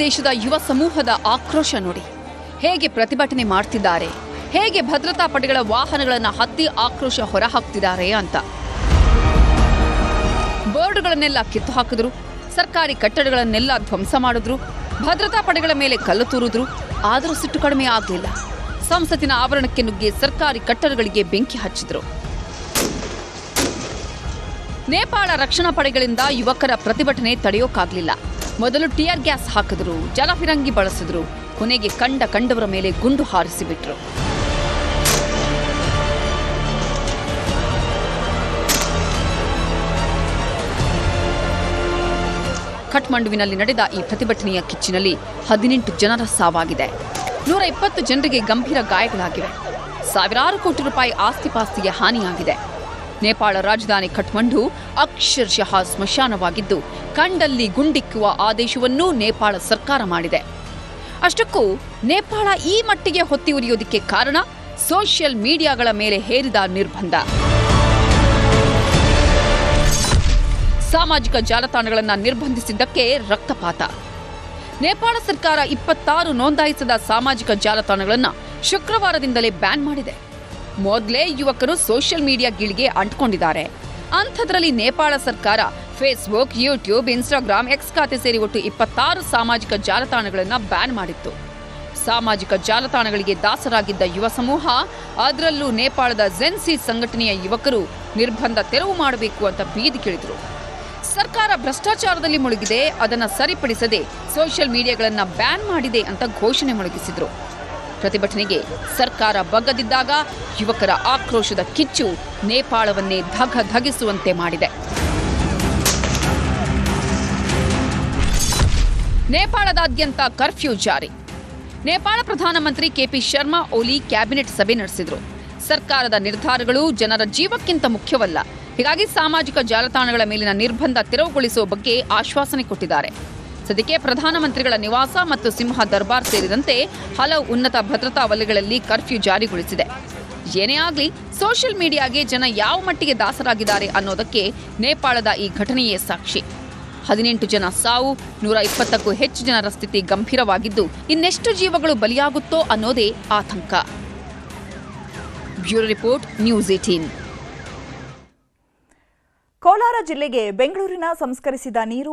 ದೇಶದ ಯುವ ಸಮೂಹದ ಆಕ್ರೋಶ ನೋಡಿ. ಹೇಗೆ ಪ್ರತಿಭಟನೆ ಮಾಡ್ತಿದ್ದಾರೆ, ಹೇಗೆ ಭದ್ರತಾ ಪಡೆಗಳ ವಾಹನಗಳನ್ನು ಹತ್ತಿ ಆಕ್ರೋಶ ಹೊರಹಾಕ್ತಿದ್ದಾರೆ ಅಂತ. ಬೋರ್ಡ್ಗಳನ್ನೆಲ್ಲ ಕಿತ್ತು ಹಾಕಿದ್ರು, ಸರ್ಕಾರಿ ಕಟ್ಟಡಗಳನ್ನೆಲ್ಲ ಧ್ವಂಸ ಮಾಡಿದ್ರು, ಭದ್ರತಾ ಪಡೆಗಳ ಮೇಲೆ ಕಲ್ಲು ತೂರಿದ್ರು. ಆದರೂ ಸಿಟ್ಟು ಕಡಿಮೆ ಆಗಲಿಲ್ಲ. ಸಂಸತ್ತಿನ ಆವರಣಕ್ಕೆ ನುಗ್ಗಿ ಸರ್ಕಾರಿ ಕಟ್ಟಡಗಳಿಗೆ ಬೆಂಕಿ ಹಚ್ಚಿದ್ರು. ನೇಪಾಳ ರಕ್ಷಣಾ ಪಡೆಗಳಿಂದ ಯುವಕರ ಪ್ರತಿಭಟನೆ ತಡೆಯೋಕ್ಕಾಗಲಿಲ್ಲ. ಮೊದಲು ಟಿಯರ್ ಗ್ಯಾಸ್ ಹಾಕಿದ್ರು, ಜಲಫಿರಂಗಿ ಬಳಸಿದ್ರು, ಕೊನೆಗೆ ಕಂಡವರ ಮೇಲೆ ಗುಂಡು ಹಾರಿಸಿಬಿಟ್ರು. ಕಠ್ಮಂಡುವಿನಲ್ಲಿ ನಡೆದ ಈ ಪ್ರತಿಭಟನೆಯ ಕಿಚ್ಚಿನಲ್ಲಿ 18 ಜನರ ಸಾವಾಗಿದೆ. 120 ಜನರಿಗೆ ಗಂಭೀರ ಗಾಯಗಳಾಗಿವೆ. ಸಾವಿರಾರು ಕೋಟಿ ರೂಪಾಯಿ ಆಸ್ತಿಪಾಸ್ತಿಗೆ ಹಾನಿಯಾಗಿದೆ. ನೇಪಾಳ ರಾಜಧಾನಿ ಕಠ್ಮಂಡು ಅಕ್ಷರಶಃ ಸ್ಮಶಾನವಾಗಿದ್ದು, ಕಂಡಲ್ಲಿ ಗುಂಡಿಕ್ಕುವ ಆದೇಶವನ್ನೂ ನೇಪಾಳ ಸರ್ಕಾರ ಮಾಡಿದೆ. ಅಷ್ಟಕ್ಕೂ ನೇಪಾಳ ಈ ಮಟ್ಟಿಗೆ ಹೊತ್ತಿ ಉರಿಯೋದಕ್ಕೆ ಕಾರಣ ಸೋಷಿಯಲ್ ಮೀಡಿಯಾಗಳ ಮೇಲೆ ಹೇರಿದ ನಿರ್ಬಂಧ. ಸಾಮಾಜಿಕ ಜಾಲತಾಣಗಳನ್ನು ನಿರ್ಬಂಧಿಸಿದ್ದಕ್ಕೆ ರಕ್ತಪಾತ. ನೇಪಾಳ ಸರ್ಕಾರ 26 ನೋಂದಾಯಿಸದ ಸಾಮಾಜಿಕ ಜಾಲತಾಣಗಳನ್ನು ಶುಕ್ರವಾರದಿಂದಲೇ ಬ್ಯಾನ್ ಮಾಡಿದೆ. ಮೊದಲೇ ಯುವಕರು ಸೋಷಿಯಲ್ ಮೀಡಿಯಾ ಗೀಳಿಗೆ ಅಂಟಿಕೊಂಡಿದ್ದಾರೆ. ಅಂಥದ್ರಲ್ಲಿ ನೇಪಾಳ ಸರ್ಕಾರ ಫೇಸ್ಬುಕ್, ಯೂಟ್ಯೂಬ್, ಇನ್ಸ್ಟಾಗ್ರಾಮ್, ಎಕ್ಸ್ ಖಾತೆ ಸೇರಿ ಒಟ್ಟು 26 ಸಾಮಾಜಿಕ ಜಾಲತಾಣಗಳನ್ನು ಬ್ಯಾನ್ ಮಾಡಿತ್ತು. ಸಾಮಾಜಿಕ ಜಾಲತಾಣಗಳಿಗೆ ದಾಸರಾಗಿದ್ದ ಯುವ ಸಮೂಹ, ಅದರಲ್ಲೂ ನೇಪಾಳದ ಝೆನ್ಸಿ ಸಂಘಟನೆಯ ಯುವಕರು ನಿರ್ಬಂಧ ತೆರವು ಮಾಡಬೇಕು ಅಂತ ಬೀದಿಗಿಳಿದ್ರು. ಸರ್ಕಾರ ಭ್ರಷ್ಟಾಚಾರದಲ್ಲಿ ಮುಳುಗಿದೆ, ಅದನ್ನು ಸರಿಪಡಿಸದೆ ಸೋಷಿಯಲ್ ಮೀಡಿಯಾಗಳನ್ನು ಬ್ಯಾನ್ ಮಾಡಿದೆ ಅಂತ ಘೋಷಣೆ ಮೊಳಗಿಸಿದ್ರು. ಪ್ರತಿಭಟನೆಗೆ ಸರ್ಕಾರ ಬಗ್ಗದಿದ್ದಾಗ ಯುವಕರ ಆಕ್ರೋಶದ ಕಿಚ್ಚು ನೇಪಾಳವನ್ನೇ ಧಗಿಸುವಂತೆ ಮಾಡಿದೆ. ನೇಪಾಳದಾದ್ಯಂತ ಕರ್ಫ್ಯೂ ಜಾರಿ. ನೇಪಾಳ ಪ್ರಧಾನಮಂತ್ರಿ ಕೆಪಿ ಶರ್ಮಾ ಓಲಿ ಕ್ಯಾಬಿನೆಟ್ ಸಭೆ ನಡೆಸಿದ್ರು. ಸರ್ಕಾರದ ನಿರ್ಧಾರಗಳು ಜನರ ಜೀವಕ್ಕಿಂತ ಮುಖ್ಯವಲ್ಲ, ಹೀಗಾಗಿ ಸಾಮಾಜಿಕ ಜಾಲತಾಣಗಳ ಮೇಲಿನ ನಿರ್ಬಂಧ ತೆರವುಗೊಳಿಸುವ ಬಗ್ಗೆ ಆಶ್ವಾಸನೆ ಕೊಟ್ಟಿದ್ದಾರೆ. ಸದ್ಯಕ್ಕೆ ಪ್ರಧಾನಮಂತ್ರಿಗಳ ನಿವಾಸ ಮತ್ತು ಸಿಂಹ ದರ್ಬಾರ್ ಸೇರಿದಂತೆ ಹಲವು ಉನ್ನತ ಭದ್ರತಾ ವಲಯಗಳಲ್ಲಿ ಕರ್ಫ್ಯೂ ಜಾರಿಗೊಳಿಸಿದೆ. ಏನೇ ಆಗಲಿ, ಸೋಷಿಯಲ್ ಮೀಡಿಯಾಗೆ ಜನ ಯಾವ ಮಟ್ಟಿಗೆ ದಾಸರಾಗಿದ್ದಾರೆ ಅನ್ನೋದಕ್ಕೆ ನೇಪಾಳದ ಈ ಘಟನೆಯೇ ಸಾಕ್ಷಿ. 18 ಜನ ಸಾವು, 120ಕ್ಕೂ ಹೆಚ್ಚು ಜನರ ಸ್ಥಿತಿ ಗಂಭೀರವಾಗಿದ್ದು, ಇನ್ನೆಷ್ಟು ಜೀವಗಳು ಬಲಿಯಾಗುತ್ತೋ ಅನ್ನೋದೇ ಆತಂಕ. Bureau report, news 18. ಕೋಲಾರ ಜಿಲ್ಲೆಗೆ ಬೆಂಗಳೂರಿನ ಸಂಸ್ಕರಿಸಿದ ನೀರು